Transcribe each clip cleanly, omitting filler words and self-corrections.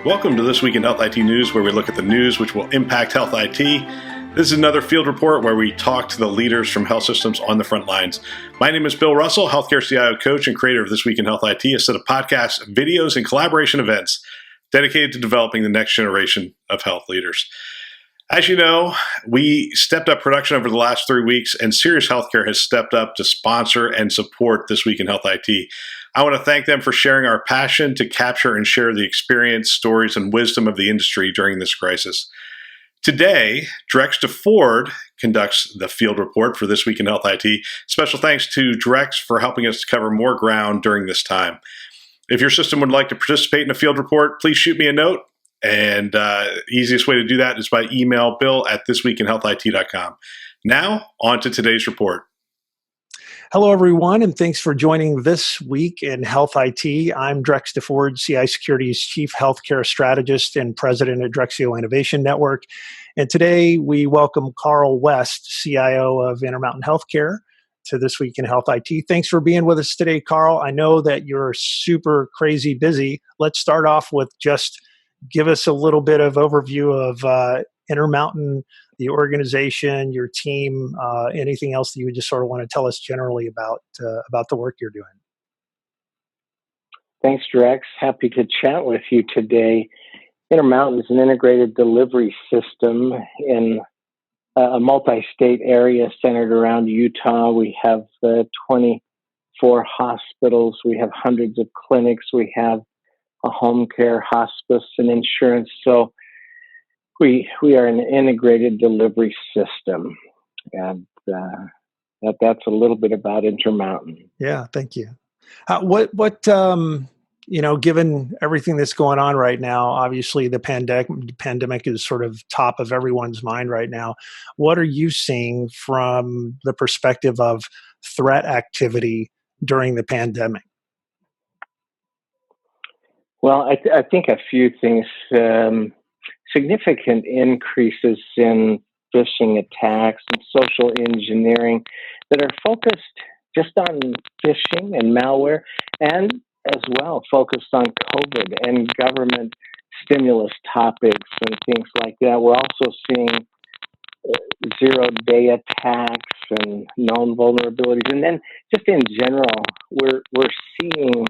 Welcome to This Week in Health IT News, where we look at the news which will impact health IT. This is another field report where we talk to the leaders from health systems on the front lines. My name is Bill Russell, Healthcare CIO coach and creator of This Week in Health IT, a set of podcasts, videos, and collaboration events dedicated to developing the next generation of health leaders. As you know, we stepped up production over the last 3 weeks, and Sirius Healthcare has stepped up to sponsor and support This Week in Health IT. I want to thank them for sharing our passion to capture and share the experience, stories, and wisdom of the industry during this crisis. Today, Drex DeFord conducts the field report for This Week in Health IT. Special thanks to Drex for helping us to cover more ground during this time. If your system would like to participate in a field report, please shoot me a note. And easiest way to do that is by email bill@thisweekinhealthit.com. Now, on to today's report. Hello, everyone, and thanks for joining This Week in Health IT. I'm Drex DeFord, CI Security's Chief Healthcare Strategist and President at Drexio Innovation Network. And today we welcome Karl West, CIO of Intermountain Healthcare, to This Week in Health IT. Thanks for being with us today, Karl. I know that you're super crazy busy. Let's start off with just give us a little bit of overview of Intermountain, the organization, your team, anything else that you would just sort of want to tell us generally about the work you're doing. Thanks, Drex. Happy to chat with you today. Intermountain is an integrated delivery system in a multi-state area centered around Utah. We have 24 hospitals. We have hundreds of clinics. We have a home care, hospice, and insurance. So we are an integrated delivery system, and that's a little bit about Intermountain. Yeah, thank you. Given everything that's going on right now, obviously the pandemic is sort of top of everyone's mind right now. What are you seeing from the perspective of threat activity during the pandemic? Well, I think a few things. Significant increases in phishing attacks and social engineering that are focused just on phishing and malware, and as well focused on COVID and government stimulus topics and things like that. We're also seeing zero-day attacks and known vulnerabilities, and then just in general, we're seeing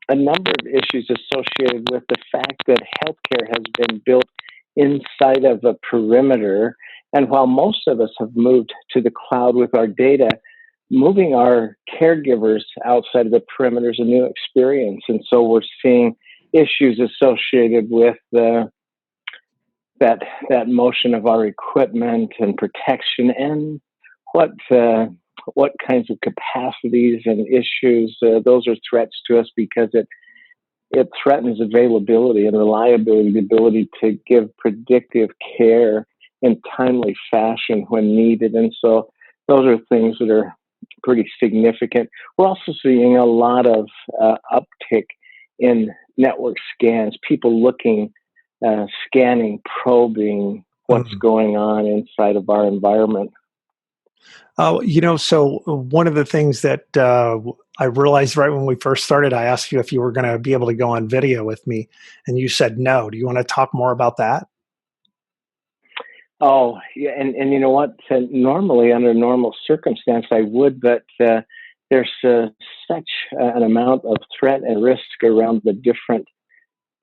a number of issues associated with the fact that healthcare has been built inside of a perimeter. And while most of us have moved to the cloud with our data, moving our caregivers outside of the perimeter is a new experience. And so we're seeing issues associated with that motion of our equipment and protection, and what kinds of capacities and issues, those are threats to us because it threatens availability and reliability, the ability to give predictive care in timely fashion when needed. And so those are things that are pretty significant. We're also seeing a lot of uptick in network scans, people looking, scanning, probing what's going on inside of our environment. So one of the things that I realized right when we first started, I asked you if you were going to be able to go on video with me, and you said no. Do you want to talk more about that? Oh, yeah, and you know what? Normally, under normal circumstance, I would, but there's such an amount of threat and risk around the different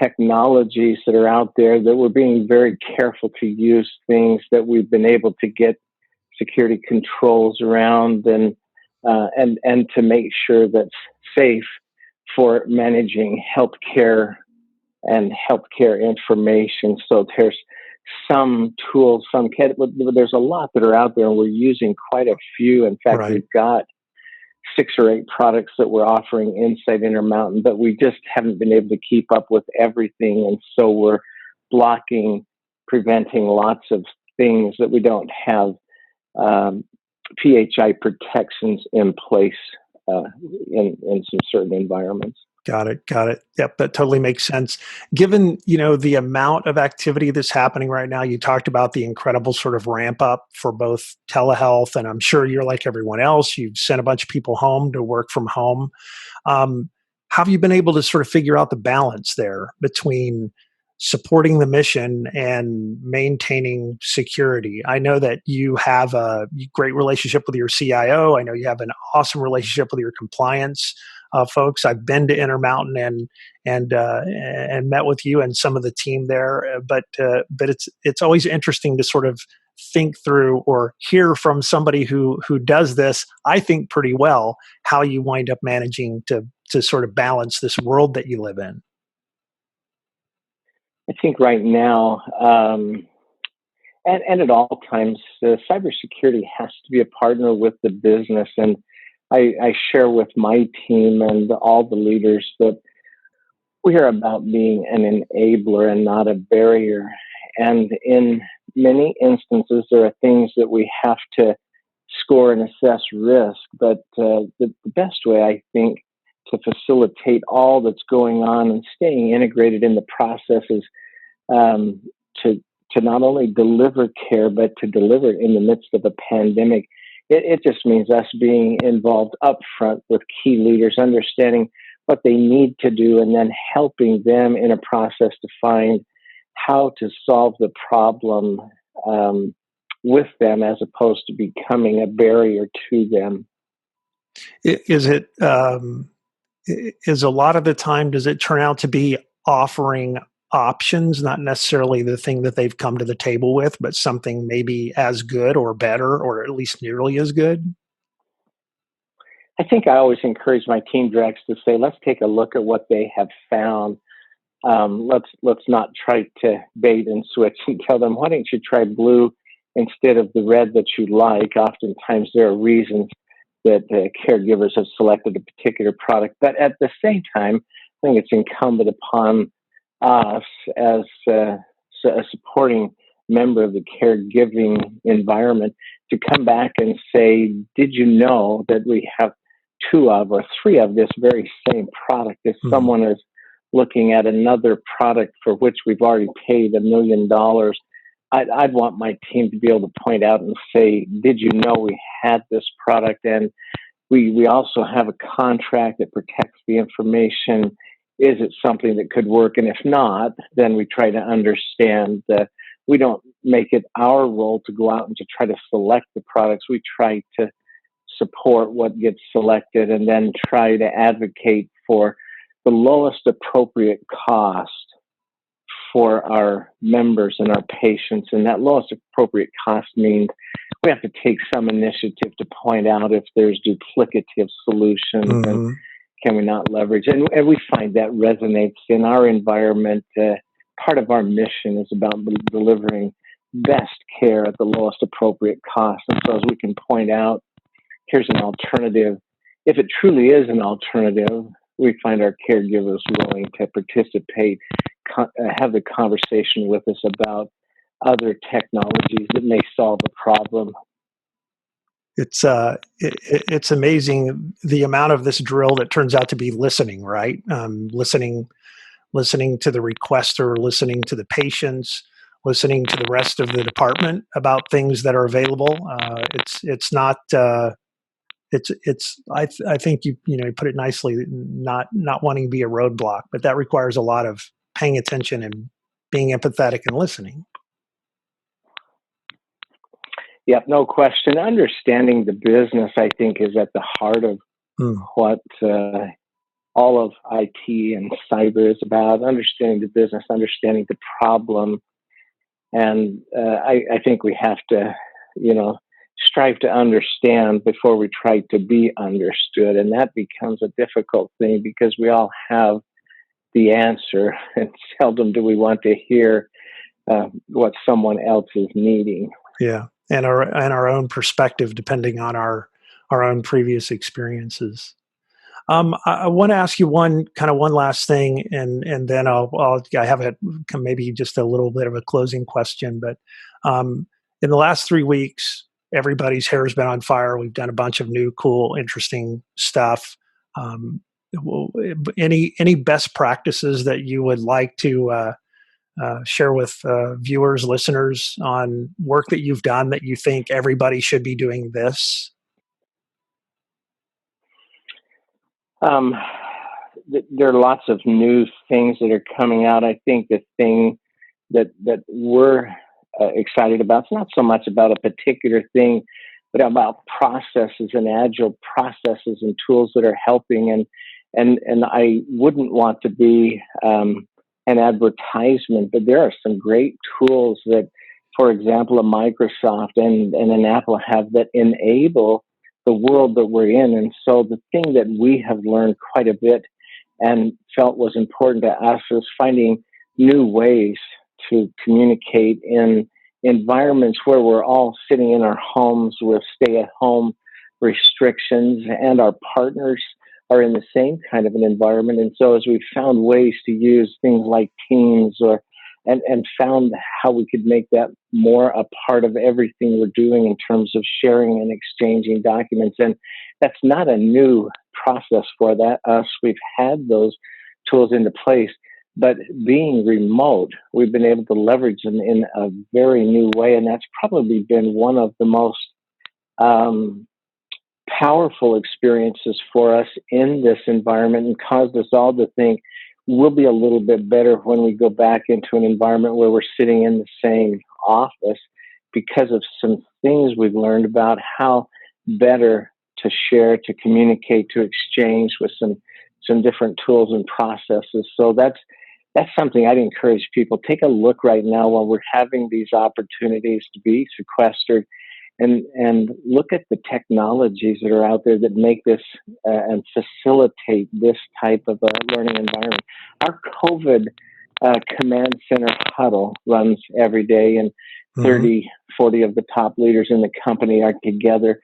technologies that are out there that we're being very careful to use things that we've been able to get security controls around, and to make sure that's safe for managing healthcare and healthcare information. So there's some tools, there's a lot that are out there, and we're using quite a few. In fact, Right. We've got 6 or 8 products that we're offering inside Intermountain, but we just haven't been able to keep up with everything. And so we're blocking, preventing lots of things that we don't have PHI protections in place in some certain environments. Got it. Got it. Yep, that totally makes sense. Given, the amount of activity that's happening right now, you talked about the incredible sort of ramp up for both telehealth, and I'm sure you're like everyone else. You've sent a bunch of people home to work from home. How have you been able to sort of figure out the balance there between supporting the mission and maintaining security? I know that you have a great relationship with your CIO. I know you have an awesome relationship with your compliance folks. I've been to Intermountain and met with you and some of the team there. But it's always interesting to sort of think through or hear from somebody who does this, I think pretty well, how you wind up managing to sort of balance this world that you live in. I think right now, and at all times, cybersecurity has to be a partner with the business. And I share with my team and all the leaders that we are about being an enabler and not a barrier. And in many instances, there are things that we have to score and assess risk. But the best way, I think, to facilitate all that's going on and staying integrated in the process is to not only deliver care, but to deliver it in the midst of a pandemic. It just means us being involved upfront with key leaders, understanding what they need to do, and then helping them in a process to find how to solve the problem with them, as opposed to becoming a barrier to them. Is it is a lot of the time, does it turn out to be offering options, not necessarily the thing that they've come to the table with, but something maybe as good or better, or at least nearly as good? I think I always encourage my team, Drex, to say, let's take a look at what they have found. Let's not try to bait and switch and tell them, why don't you try blue instead of the red that you like? Oftentimes there are reasons that caregivers have selected a particular product. But at the same time, I think it's incumbent upon us as a supporting member of the caregiving environment to come back and say, did you know that we have 2 of or 3 of this very same product? If someone is looking at another product for which we've already paid $1 million, I'd want my team to be able to point out and say, did you know we had this product? And we also have a contract that protects the information. Is it something that could work? And if not, then we try to understand that we don't make it our role to go out and to try to select the products. We try to support what gets selected and then try to advocate for the lowest appropriate cost for our members and our patients. And that lowest appropriate cost means we have to take some initiative to point out if there's duplicative solutions and can we not leverage. And we find that resonates in our environment. Part of our mission is about delivering best care at the lowest appropriate cost. And so as we can point out, here's an alternative. If it truly is an alternative, we find our caregivers willing to participate, have the conversation with us about other technologies that may solve a problem. It's amazing the amount of this drill that turns out to be listening, right? Listening to the requester, listening to the patients, listening to the rest of the department about things that are available. It's not. I think you put it nicely. Not wanting to be a roadblock, but that requires a lot of paying attention and being empathetic and listening. Yep, no question. Understanding the business, I think, is at the heart of what all of IT and cyber is about. Understanding the business, understanding the problem. And I think we have to, strive to understand before we try to be understood. And that becomes a difficult thing because we all have the answer, and seldom do we want to hear what someone else is needing. Yeah. And our own perspective, depending on our own previous experiences. I want to ask you one last thing, and then I have maybe just a little bit of a closing question. But in the last 3 weeks, everybody's hair's been on fire. We've done a bunch of new, cool, interesting stuff. Um, any best practices that you would like to share with viewers, listeners on work that you've done that you think everybody should be doing this? There are lots of new things that are coming out. I think the thing that we're excited about, it's not so much about a particular thing, but about processes and agile processes and tools that are helping. And I wouldn't want to be an advertisement, but there are some great tools that, for example, a Microsoft and an Apple have that enable the world that we're in. And so the thing that we have learned quite a bit and felt was important to us is finding new ways to communicate in environments where we're all sitting in our homes with stay-at-home restrictions, and our partners are in the same kind of an environment. And so as we've found ways to use things like Teams and found how we could make that more a part of everything we're doing in terms of sharing and exchanging documents. And that's not a new process for us. We've had those tools into place, but being remote, we've been able to leverage them in a very new way. And that's probably been one of the most powerful experiences for us in this environment, and caused us all to think we'll be a little bit better when we go back into an environment where we're sitting in the same office, because of some things we've learned about how better to share, to communicate, to exchange with some different tools and processes. So that's something I'd encourage people. Take a look right now while we're having these opportunities to be sequestered, and look at the technologies that are out there that make this and facilitate this type of a learning environment. Our COVID command center huddle runs every day, and 30, 40 of the top leaders in the company are together.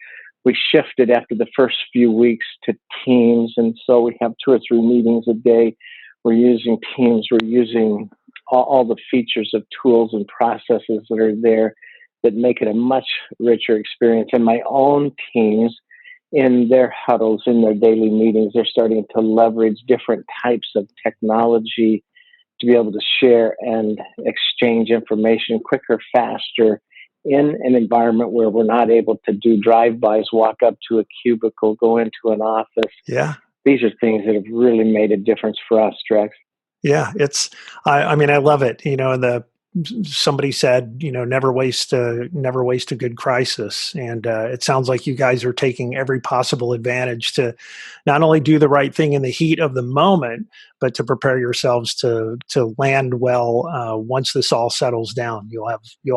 We shifted after the first few weeks to Teams, and so we have 2 or 3 meetings a day. We're using Teams. We're using all the features of tools and processes that are there that make it a much richer experience. And my own teams, in their huddles, in their daily meetings, they're starting to leverage different types of technology to be able to share and exchange information quicker, faster, in an environment where we're not able to do drive-bys, walk up to a cubicle, go into an office. Yeah. These are things that have really made a difference for us, Drex. Yeah, I mean, I love it. Somebody said, never waste a good crisis. And it sounds like you guys are taking every possible advantage to not only do the right thing in the heat of the moment, but to prepare yourselves to land well once this all settles down. You'll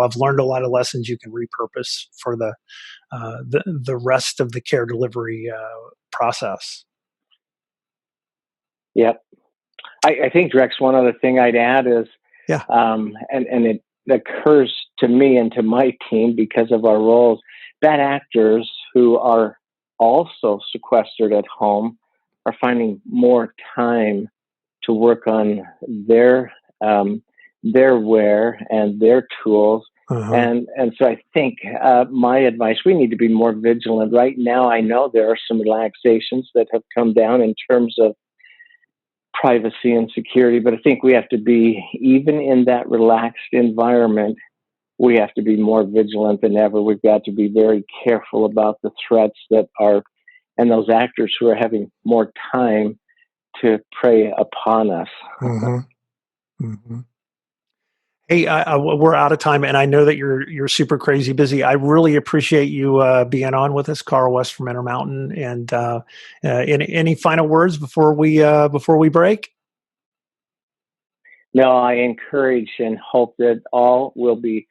have learned a lot of lessons you can repurpose for the rest of the care delivery process. Yep. I think, Drex, one other thing I'd add is, and it occurs to me and to my team because of our roles, bad actors who are also sequestered at home are finding more time to work on their wear and their tools. And so I think my advice, we need to be more vigilant. Right now, I know there are some relaxations that have come down in terms of privacy and security, but I think we have to be, even in that relaxed environment, we have to be more vigilant than ever. We've got to be very careful about the threats that are, and those actors who are having more time to prey upon us. Hey, we're out of time, and I know that you're super crazy busy. I really appreciate you being on with us, Karl West from Intermountain. And any final words before we break? No, I encourage and hope that all will be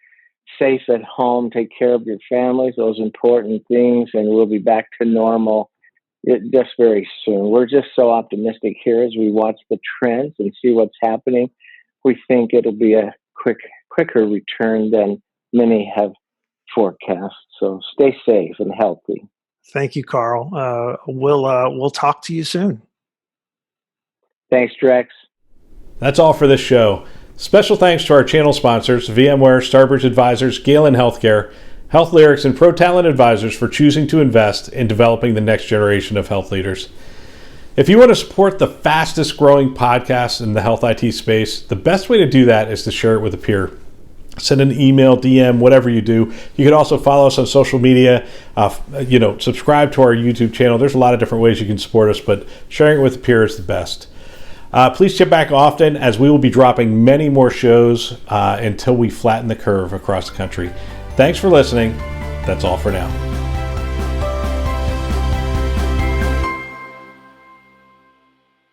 safe at home. Take care of your families; those important things, and we'll be back to normal just very soon. We're just so optimistic here as we watch the trends and see what's happening. We think it'll be a quicker return than many have forecast. So stay safe and healthy. Thank you, Karl. We'll talk to you soon. Thanks, Drex. That's all for this show. Special thanks to our channel sponsors, VMware, Starbridge Advisors, Galen Healthcare, Health Lyrics, and Pro Talent Advisors for choosing to invest in developing the next generation of health leaders. If you want to support the fastest growing podcast in the health IT space, the best way to do that is to share it with a peer. Send an email, DM, whatever you do. You can also follow us on social media, subscribe to our YouTube channel. There's a lot of different ways you can support us, but sharing it with a peer is the best. Please check back often, as we will be dropping many more shows until we flatten the curve across the country. Thanks for listening. That's all for now.